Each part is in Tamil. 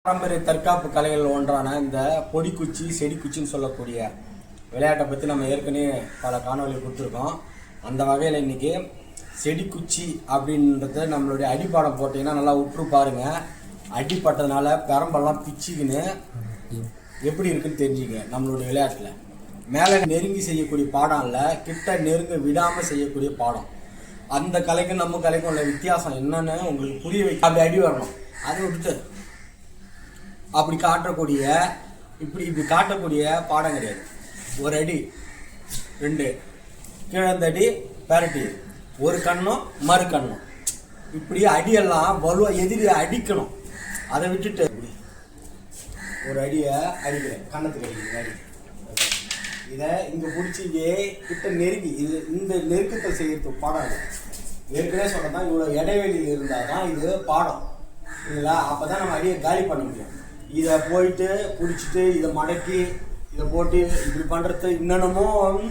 பாரம்பரிய தற்காப்பு கலைகள் ஒன்றான இந்த பொடிக்குச்சி செடிக்குச்சின்னு சொல்லக்கூடிய விளையாட்டை பற்றி நம்ம ஏற்கனவே பல காணொலி கொடுத்துருக்கோம். அந்த வகையில் இன்றைக்கி செடிக்குச்சி அப்படின்றத நம்மளுடைய அடிப்பாடம் போட்டிங்கன்னா நல்லா உற்று பாருங்கள். அடிப்பட்டதுனால பெரம்பெல்லாம் பிச்சுக்கின்னு எப்படி இருக்குன்னு தெரிஞ்சுங்க. நம்மளுடைய விளையாட்டில் மேலே நெருங்கி செய்யக்கூடிய பாடம் இல்லை, கிட்ட நெருங்க விடாமல் செய்யக்கூடிய பாடம். அந்த கலைக்கும் நம்ம கலைக்கும் உள்ள வித்தியாசம் என்னன்னு உங்களுக்கு புரிய வைக்க அப்படி அடி வரணும். அதை விட்டுட்டு அப்படி காட்டக்கூடிய இப்படி காட்டக்கூடிய பாடம் கிடையாது. ஒரு அடி ரெண்டு கீழந்தடி பெரட்டி ஒரு கண்ணும் மறு கண்ணும் இப்படி அடியெல்லாம் வலுவாக எதிரி அடிக்கணும். அதை விட்டுட்டு ஒரு அடியை அடிக்கிறேன், கண்ணத்துக்கு அடிக்கிறேன் அடி. இதை இங்கே பிடிச்சி இதே கிட்ட நெருங்கி இது இந்த நெருக்கத்தை செய்யறதுக்கு பாடம் இல்லை. ஏற்கனவே சொன்னதான் இவ்வளோ இடைவெளியில் இருந்தால் தான் இது பாடம் இல்லைங்களா? அப்போ தான் நம்ம அடியை காலி பண்ண முடியும். இதை போயிட்டு பிடிச்சிட்டு இதை மடக்கி இதை போட்டு இப்படி பண்ணுறது இன்னமும்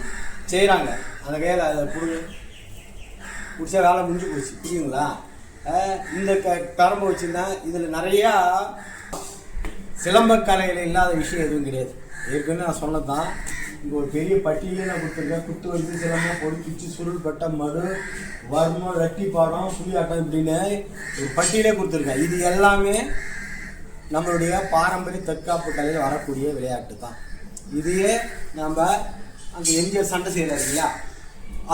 செய்கிறாங்க. அந்த கையில் அதை பிடிச்சா வேலை முடிஞ்சு போச்சு, புரியுங்களா? இந்த பெரம்பு வச்சுருந்தேன். இதில் நிறையா சிலம்ப கலையில் இல்லாத விஷயம் எதுவும் கிடையாது. ஏற்கனவே நான் சொன்னது தான். இங்கே ஒரு பெரிய பட்டியலே நான் கொடுத்துருக்கேன். குத்து வச்சு சிலம்பம் பொடிக்குச்சி சுருள் பட்ட மறு வர்மம் ரெட்டி பாடம் புலியாட்டம் இப்படின்னு ஒரு பட்டியலே கொடுத்துருக்கேன். இது எல்லாமே நம்மளுடைய பாரம்பரிய தற்காப்பு கலையில் வரக்கூடிய விளையாட்டு தான். இதையே நம்ம அந்த எம்ஜிஆர் சண்டை செய்கிறாரு இல்லையா,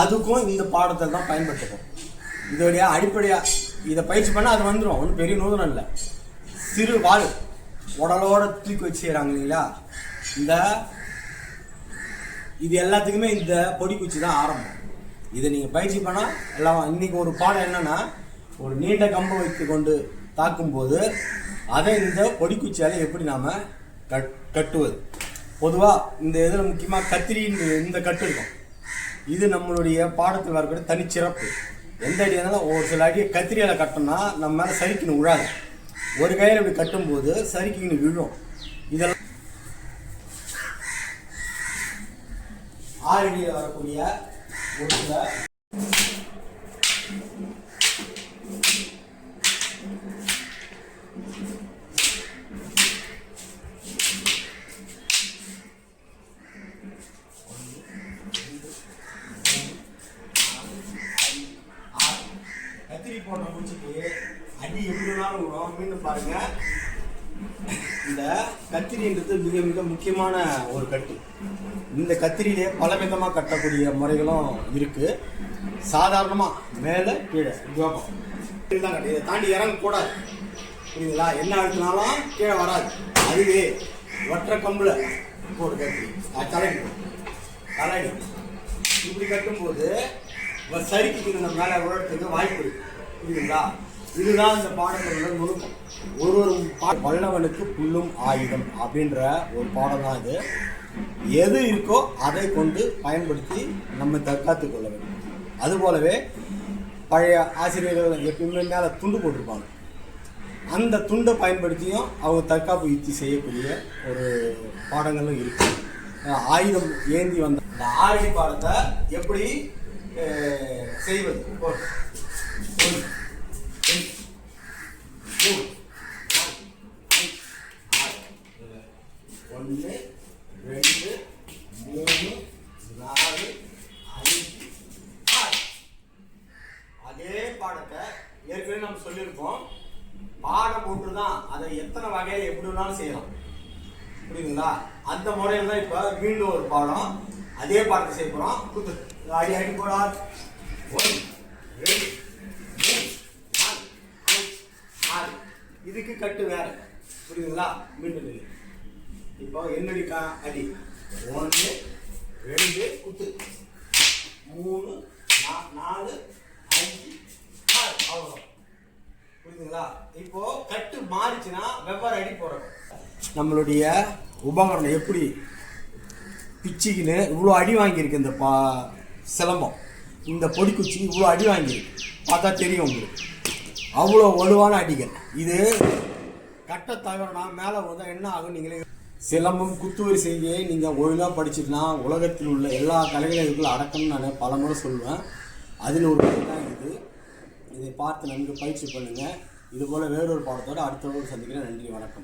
அதுக்கும் இந்த பாடத்தை தான் பயன்படுத்துகிறோம். இதோடைய அடிப்படையாக இதை பயிற்சி பண்ணால் அது வந்துடும். ஒன்றும் பெரிய நூதனம் இல்லை. சிறு வாழ் உடலோட தூக்கி வச்சு செய்கிறாங்க இல்லைங்களா? இது எல்லாத்துக்குமே இந்த பொடிக்குச்சி தான் ஆரம்பம். இதை நீங்கள் பயிற்சி பண்ணால் எல்லாம். இன்றைக்கி ஒரு பாடம் என்னென்னா, ஒரு நீண்ட கம்பை வைத்து கொண்டு தாக்கும்போது அதை இந்த பொடிக்குச்சியால் எப்படி நாம் கட்டுவது. பொதுவாக இந்த இதில் முக்கியமாக கத்திரி இந்த கட்டு இருக்கும். இது நம்மளுடைய பாடத்தில் வரக்கூடிய தனிச்சிறப்பு. எந்த அடி இருந்தாலும் ஒரு சில அடியை கத்திரியால் கட்டோம்னா நம்ம மேலே சரிக்கின்னு விழாது. ஒரு கையில் இப்படி கட்டும்போது சரிக்கின்னு விழும். இதெல்லாம் 6 அடியில் வரக்கூடிய ஒரு சில கத்திரி போட்ட பூச்சிக்கு அடி எப்படி வேணாலும் விடும். மீண்டும் பாருங்க, இந்த கத்திரின்றது மிக மிக முக்கியமான ஒரு கட்டு. இந்த கத்திரியிலே பல விதமாக கட்டக்கூடிய முறைகளும் இருக்கு. சாதாரணமாக மேலே கீழே தான் கட்டு. இதை தாண்டி இறங்கக்கூடாது, புரியுதுங்களா? என்ன அழுத்தினாலும் கீழே வராது. அதுவே ஒற்றை கம்பில் போட்டு கட்டி தலைடி இப்படி கட்டும்போது சரிக்கு நம்ம மேலே விழறதுக்கு வாய்ப்பு இருக்கு, புரியுதுங்களா? இதுதான் இந்த பாடங்களோட நுணுக்கம். ஒரு வல்லவனுக்கு புல்லும் ஆயுதம் அப்படின்ற ஒரு பாடம் தான் இது. எது இருக்கோ அதை கொண்டு பயன்படுத்தி நம்ம தற்காத்து கொள்ள வேண்டும். அதுபோலவே பழைய ஆசிரியர்கள் எப்பயுமே மேலே துண்டு போட்டிருப்பாங்க. அந்த துண்டை பயன்படுத்தியும் அவங்க தற்காப்பு யுக்தி செய்யக்கூடிய ஒரு பாடங்களும் இருக்கு. ஆயுதம் ஏந்தி வந்த இந்த 6 அடி பாடத்தை எப்படி செய்வது. 1 2 3 4 5 6. அதே பாடத்தை ஏற்கனவே நம்ம சொல்லியிருக்கோம். பாடம் ஒன்று தான், அதை எத்தனை வகையில் எப்படி வேணாலும் செய்யலாம், புரியுதுங்களா? அந்த முறையில் தான் இப்போ மீண்டும் ஒரு பாடம் அதே பாடத்தை செய்ய போகிறோம். குத்து அடி அடி போடா. 1 2 3 4 5 6. இதுக்கு கட்டு வேற, புரியுதுங்களா? மீண்டும் இப்போ என்னடி அடி 1 2 குத்து 3 4 5 6. அவ்வளோ, புரியுதுங்களா? இப்போ கட்டு மாறிச்சுன்னா வெவ்வேறு அடி போடுறோம். நம்மளுடைய உபகரணம் எப்படி பிச்சுக்கின்னு இவ்வளோ அடி வாங்கியிருக்கு. இந்த சிலம்பம், இந்த பொடிக்குச்சி இவ்வளோ அடி வாங்கியிருக்கு. பார்த்தா தெரியும் உங்களுக்கு, அவ்வளோ வலுவான அடிகள். இது கட்ட தவறுனா மேலே வந்தால் என்ன ஆகும் நீங்களே. சிலம்பம் குத்துவரிசையை நீங்கள் ஒழுங்காக படிச்சுட்டுனா உலகத்தில் உள்ள எல்லா கலைகளுக்குள்ள அடக்கம்னு நான் பல முறை சொல்லுவேன். அதில் ஒரு கலை தான் இது. இதை பார்த்து நன்கு பயிற்சி பண்ணுங்கள். இதுபோல் வேறொரு பாடத்தோடு அடுத்த சந்திக்கிறேன். நன்றி, வணக்கம்.